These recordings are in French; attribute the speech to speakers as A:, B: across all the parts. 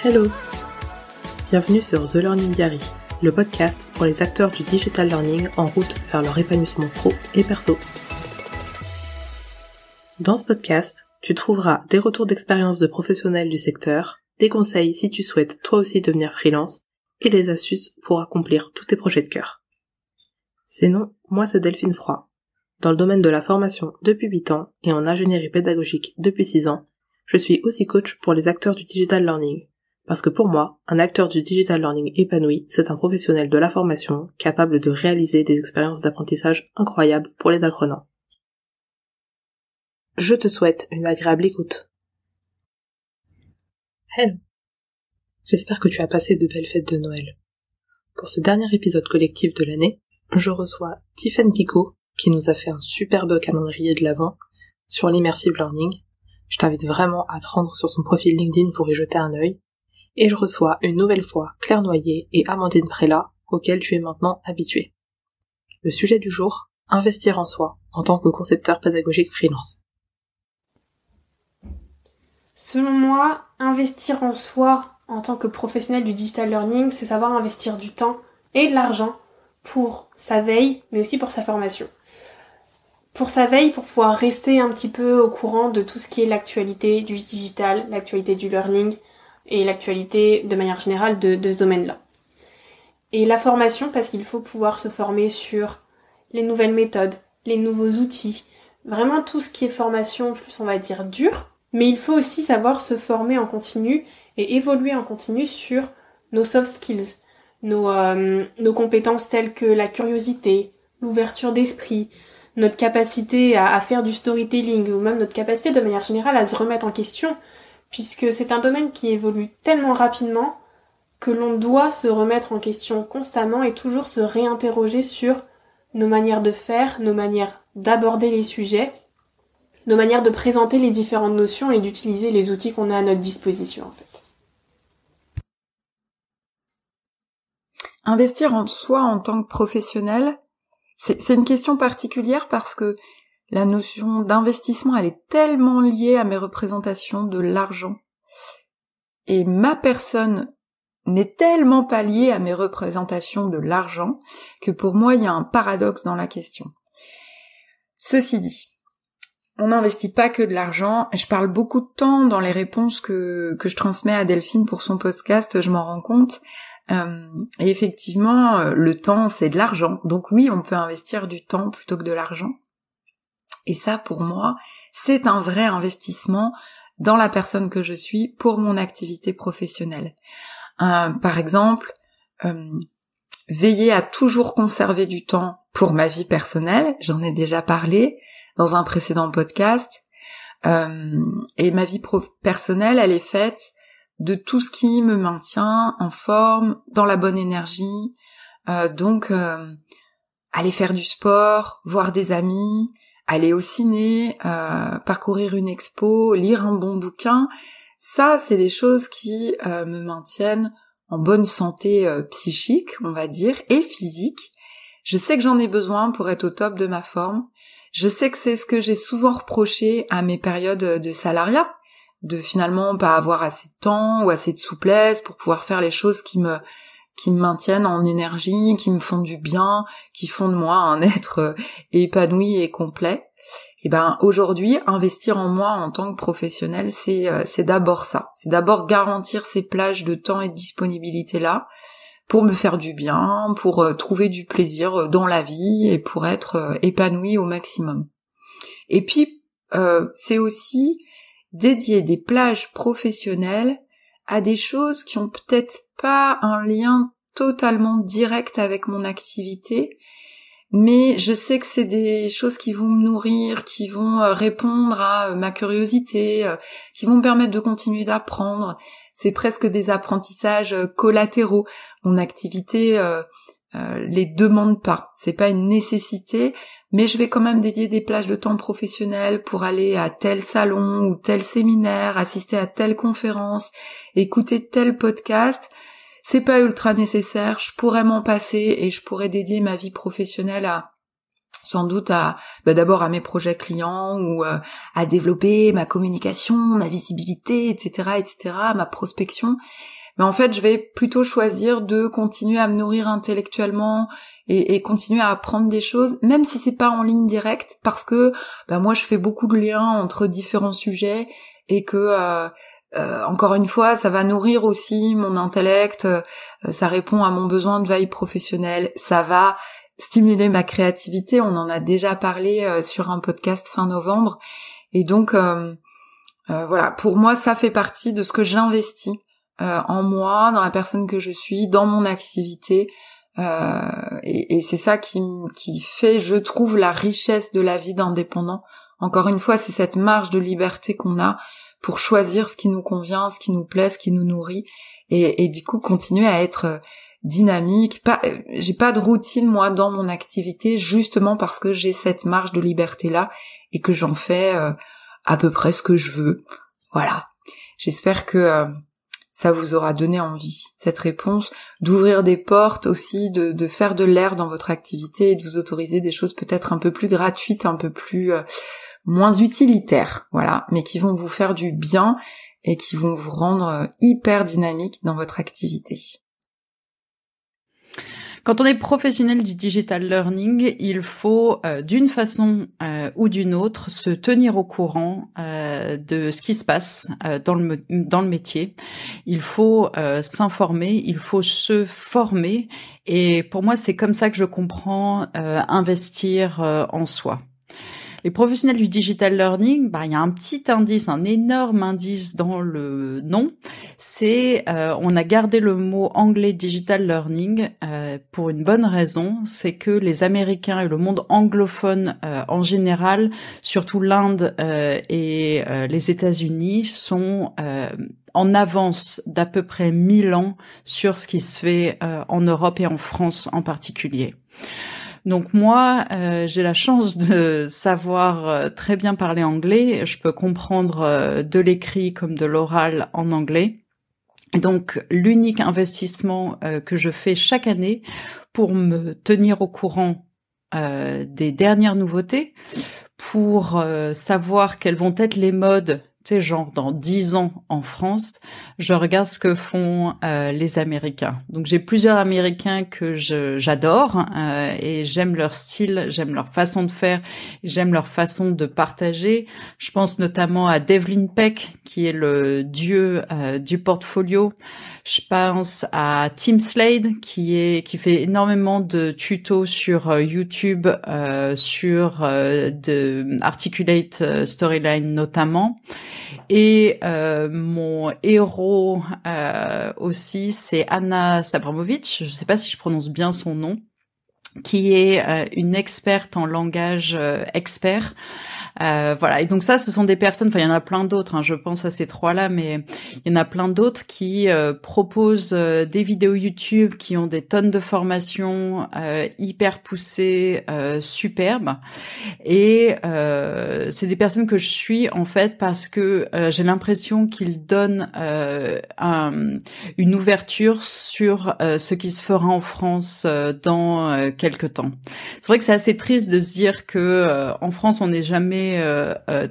A: Hello! Bienvenue sur The Learning Diary, le podcast pour les acteurs du digital learning en route vers leur épanouissement pro et perso. Dans ce podcast, tu trouveras des retours d'expérience de professionnels du secteur, des conseils si tu souhaites toi aussi devenir freelance, et des astuces pour accomplir tous tes projets de cœur. Sinon, moi c'est Delphine Froid. Dans le domaine de la formation depuis 8 ans et en ingénierie pédagogique depuis 6 ans, je suis aussi coach pour les acteurs du digital learning. Parce que pour moi, un acteur du digital learning épanoui, c'est un professionnel de la formation capable de réaliser des expériences d'apprentissage incroyables pour les apprenants. Je te souhaite une agréable écoute. Hello! J'espère que tu as passé de belles fêtes de Noël. Pour ce dernier épisode collectif de l'année, je reçois Tiffaine Picot, qui nous a fait un superbe calendrier de l'Avent sur l'immersive learning. Je t'invite vraiment à te rendre sur son profil LinkedIn pour y jeter un œil. Et je reçois une nouvelle fois Claire Noyer et Amandine Prélat, auxquelles tu es maintenant habitué. Le sujet du jour, investir en soi en tant que concepteur pédagogique freelance.
B: Selon moi, investir en soi en tant que professionnel du digital learning, c'est savoir investir du temps et de l'argent pour sa veille, mais aussi pour sa formation. Pour sa veille, pour pouvoir rester un petit peu au courant de tout ce qui est l'actualité du digital, l'actualité du learning et l'actualité de manière générale de ce domaine-là. Et la formation, parce qu'il faut pouvoir se former sur les nouvelles méthodes, les nouveaux outils, vraiment tout ce qui est formation plus on va dire dur, mais il faut aussi savoir se former en continu et évoluer en continu sur nos soft skills, nos compétences telles que la curiosité, l'ouverture d'esprit, notre capacité à faire du storytelling ou même notre capacité de manière générale à se remettre en question, puisque c'est un domaine qui évolue tellement rapidement que l'on doit se remettre en question constamment et toujours se réinterroger sur nos manières de faire, nos manières d'aborder les sujets, nos manières de présenter les différentes notions et d'utiliser les outils qu'on a à notre disposition en fait.
C: Investir en soi en tant que professionnel, c'est une question particulière parce que la notion d'investissement, elle est tellement liée à mes représentations de l'argent. Et ma personne n'est tellement pas liée à mes représentations de l'argent que pour moi, il y a un paradoxe dans la question. Ceci dit, on n'investit pas que de l'argent. Je parle beaucoup de temps dans les réponses que je transmets à Delphine pour son podcast, je m'en rends compte. Et effectivement, le temps, c'est de l'argent. Donc oui, on peut investir du temps plutôt que de l'argent. Et ça, pour moi, c'est un vrai investissement dans la personne que je suis pour mon activité professionnelle. Par exemple, veiller à toujours conserver du temps pour ma vie personnelle, j'en ai déjà parlé dans un précédent podcast, et ma vie personnelle, elle est faite de tout ce qui me maintient en forme, dans la bonne énergie, donc aller faire du sport, voir des amis, aller au ciné, parcourir une expo, lire un bon bouquin, ça c'est des choses qui me maintiennent en bonne santé psychique, on va dire, et physique. Je sais que j'en ai besoin pour être au top de ma forme. Je sais que c'est ce que j'ai souvent reproché à mes périodes de salariat, de finalement pas avoir assez de temps ou assez de souplesse pour pouvoir faire les choses qui me maintiennent en énergie, qui me font du bien, qui font de moi un être épanoui et complet. Et ben aujourd'hui, investir en moi en tant que professionnel, c'est d'abord ça. C'est d'abord garantir ces plages de temps et de disponibilité là pour me faire du bien, pour trouver du plaisir dans la vie et pour être épanoui au maximum. Et puis c'est aussi dédier des plages professionnelles à des choses qui ont peut-être pas un lien totalement direct avec mon activité, mais je sais que c'est des choses qui vont me nourrir, qui vont répondre à ma curiosité, qui vont me permettre de continuer d'apprendre. C'est presque des apprentissages collatéraux. Mon activité les demande pas, c'est pas une nécessité, mais je vais quand même dédier des plages de temps professionnelles pour aller à tel salon ou tel séminaire, assister à telle conférence, écouter tel podcast. C'est pas ultra nécessaire, je pourrais m'en passer et je pourrais dédier ma vie professionnelle sans doute d'abord à mes projets clients ou à développer ma communication, ma visibilité, etc., ma prospection. mais en fait je vais plutôt choisir de continuer à me nourrir intellectuellement et continuer à apprendre des choses, même si c'est pas en ligne directe, parce que moi je fais beaucoup de liens entre différents sujets et que encore une fois ça va nourrir aussi mon intellect, ça répond à mon besoin de veille professionnelle, ça va stimuler ma créativité, on en a déjà parlé sur un podcast fin novembre, et donc voilà, pour moi ça fait partie de ce que j'investis en moi, dans la personne que je suis, dans mon activité, et c'est ça qui fait, je trouve, la richesse de la vie d'indépendant. Encore une fois, c'est cette marge de liberté qu'on a pour choisir ce qui nous convient, ce qui nous plaît, ce qui nous nourrit, et du coup continuer à être dynamique. J'ai pas de routine moi dans mon activité, justement parce que j'ai cette marge de liberté là et que j'en fais à peu près ce que je veux. Voilà. J'espère que ça vous aura donné envie, cette réponse, d'ouvrir des portes aussi, de faire de l'air dans votre activité et de vous autoriser des choses peut-être un peu plus gratuites, un peu plus moins utilitaires, voilà, mais qui vont vous faire du bien et qui vont vous rendre hyper dynamique dans votre activité.
D: Quand on est professionnel du digital learning, il faut d'une façon ou d'une autre se tenir au courant de ce qui se passe dans le métier. Il faut s'informer, il faut se former, et pour moi c'est comme ça que je comprends investir en soi. Les professionnels du digital learning, il y a un petit indice, un énorme indice dans le nom. C'est, on a gardé le mot anglais digital learning pour une bonne raison, c'est que les Américains et le monde anglophone en général, surtout l'Inde et les États-Unis, sont en avance d'à peu près 1000 ans sur ce qui se fait en Europe et en France en particulier. Donc moi, j'ai la chance de savoir très bien parler anglais. Je peux comprendre de l'écrit comme de l'oral en anglais. Donc l'unique investissement que je fais chaque année pour me tenir au courant des dernières nouveautés, pour savoir quelles vont être les modes, tu sais, genre dans 10 ans en France, je regarde ce que font les Américains. Donc j'ai plusieurs Américains que j'adore et j'aime leur style, j'aime leur façon de faire, j'aime leur façon de partager. Je pense notamment à Devlin Peck, qui est le dieu du portfolio. Je pense à Tim Slade, qui fait énormément de tutos sur YouTube, sur de Articulate Storyline notamment. Et mon héros aussi, c'est Anna Sabramovic, je ne sais pas si je prononce bien son nom, qui est une experte en langage expert. Voilà. Et donc ça, ce sont des personnes, il y en a plein d'autres, je pense à ces trois-là, mais il y en a plein d'autres qui proposent des vidéos YouTube qui ont des tonnes de formations hyper poussées, superbes. Et c'est des personnes que je suis en fait parce que j'ai l'impression qu'ils donnent une ouverture sur ce qui se fera en France dans quelques temps. C'est vrai que c'est assez triste de se dire que en France on n'est jamais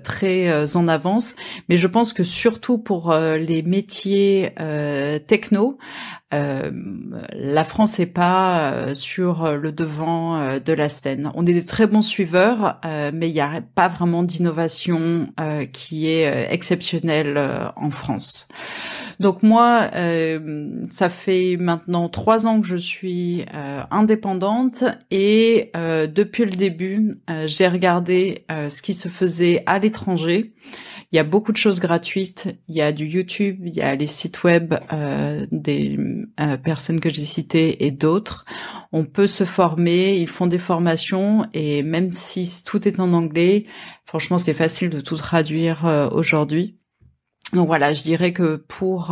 D: très en avance, mais je pense que surtout pour les métiers techno, la France n'est pas sur le devant de la scène. On est des très bons suiveurs, mais il n'y a pas vraiment d'innovation qui est exceptionnelle en France. Donc moi, ça fait maintenant 3 ans que je suis indépendante et depuis le début, j'ai regardé ce qui se faisait à l'étranger. Il y a beaucoup de choses gratuites. Il y a du YouTube, il y a les sites web des personnes que j'ai citées et d'autres. On peut se former, ils font des formations et même si tout est en anglais, franchement, c'est facile de tout traduire aujourd'hui. Donc voilà, je dirais que pour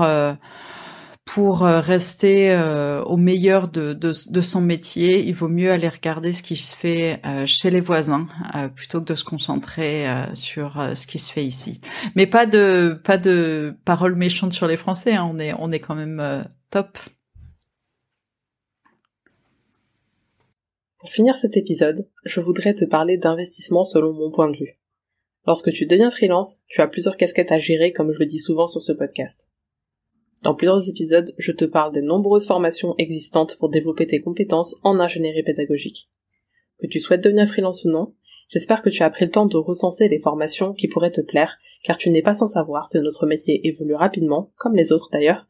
D: rester au meilleur de son métier, il vaut mieux aller regarder ce qui se fait chez les voisins plutôt que de se concentrer sur ce qui se fait ici. Mais pas de paroles méchantes sur les Français, on est quand même top.
A: Pour finir cet épisode, je voudrais te parler d'investissement selon mon point de vue. Lorsque tu deviens freelance, tu as plusieurs casquettes à gérer, comme je le dis souvent sur ce podcast. Dans plusieurs épisodes, je te parle des nombreuses formations existantes pour développer tes compétences en ingénierie pédagogique. Que tu souhaites devenir freelance ou non, j'espère que tu as pris le temps de recenser les formations qui pourraient te plaire, car tu n'es pas sans savoir que notre métier évolue rapidement, comme les autres d'ailleurs,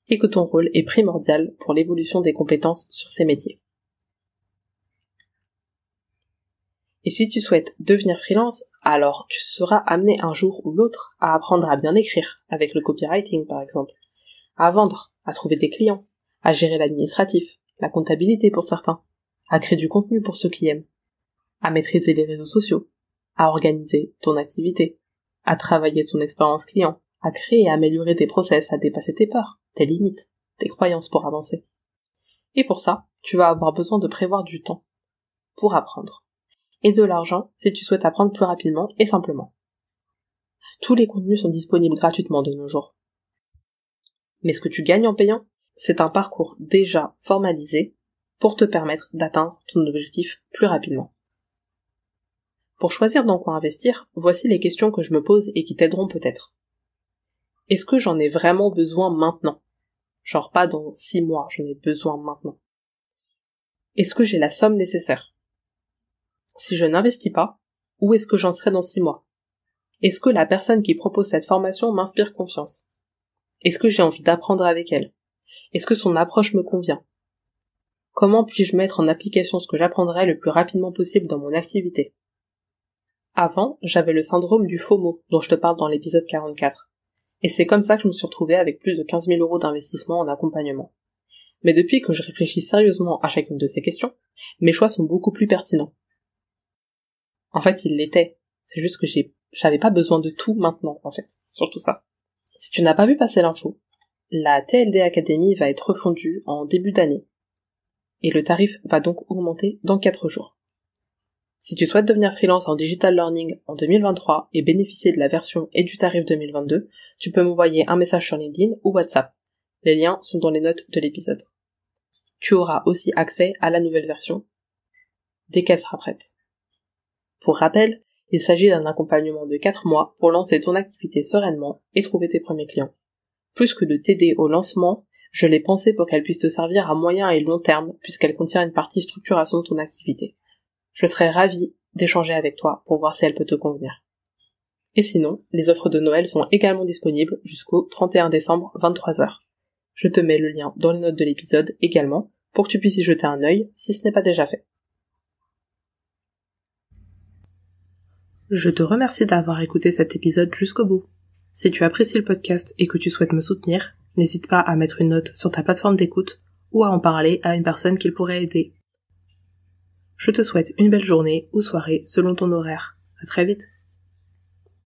A: et que ton rôle est primordial pour l'évolution des compétences sur ces métiers. Et si tu souhaites devenir freelance, alors tu seras amené un jour ou l'autre à apprendre à bien écrire, avec le copywriting par exemple, à vendre, à trouver des clients, à gérer l'administratif, la comptabilité pour certains, à créer du contenu pour ceux qui aiment, à maîtriser les réseaux sociaux, à organiser ton activité, à travailler ton expérience client, à créer et améliorer tes process, à dépasser tes peurs, tes limites, tes croyances pour avancer. Et pour ça, tu vas avoir besoin de prévoir du temps pour apprendre. Et de l'argent si tu souhaites apprendre plus rapidement et simplement. Tous les contenus sont disponibles gratuitement de nos jours. Mais ce que tu gagnes en payant, c'est un parcours déjà formalisé pour te permettre d'atteindre ton objectif plus rapidement. Pour choisir dans quoi investir, voici les questions que je me pose et qui t'aideront peut-être. Est-ce que j'en ai vraiment besoin maintenant? Genre pas dans 6 mois, j'en ai besoin maintenant. Est-ce que j'ai la somme nécessaire? Si je n'investis pas, où est-ce que j'en serai dans 6 mois? Est-ce que la personne qui propose cette formation m'inspire confiance? Est-ce que j'ai envie d'apprendre avec elle? Est-ce que son approche me convient? Comment puis-je mettre en application ce que j'apprendrai le plus rapidement possible dans mon activité? Avant, j'avais le syndrome du FOMO, dont je te parle dans l'épisode 44. Et c'est comme ça que je me suis retrouvée avec plus de 15 000 € d'investissement en accompagnement. Mais depuis que je réfléchis sérieusement à chacune de ces questions, mes choix sont beaucoup plus pertinents. En fait, ils l'étaient. C'est juste que j'avais pas besoin de tout maintenant, en fait. Surtout ça. Si tu n'as pas vu passer l'info, la TLD Academy va être refondue en début d'année. Et le tarif va donc augmenter dans 4 jours. Si tu souhaites devenir freelance en digital learning en 2023 et bénéficier de la version et du tarif 2022, tu peux m'envoyer un message sur LinkedIn ou WhatsApp. Les liens sont dans les notes de l'épisode. Tu auras aussi accès à la nouvelle version dès qu'elle sera prête. Pour rappel, il s'agit d'un accompagnement de 4 mois pour lancer ton activité sereinement et trouver tes premiers clients. Plus que de t'aider au lancement, je l'ai pensé pour qu'elle puisse te servir à moyen et long terme puisqu'elle contient une partie structuration de ton activité. Je serais ravie d'échanger avec toi pour voir si elle peut te convenir. Et sinon, les offres de Noël sont également disponibles jusqu'au 31 décembre 23h. Je te mets le lien dans les notes de l'épisode également pour que tu puisses y jeter un œil si ce n'est pas déjà fait. Je te remercie d'avoir écouté cet épisode jusqu'au bout. Si tu apprécies le podcast et que tu souhaites me soutenir, n'hésite pas à mettre une note sur ta plateforme d'écoute ou à en parler à une personne qui pourrait aider. Je te souhaite une belle journée ou soirée selon ton horaire. À très vite.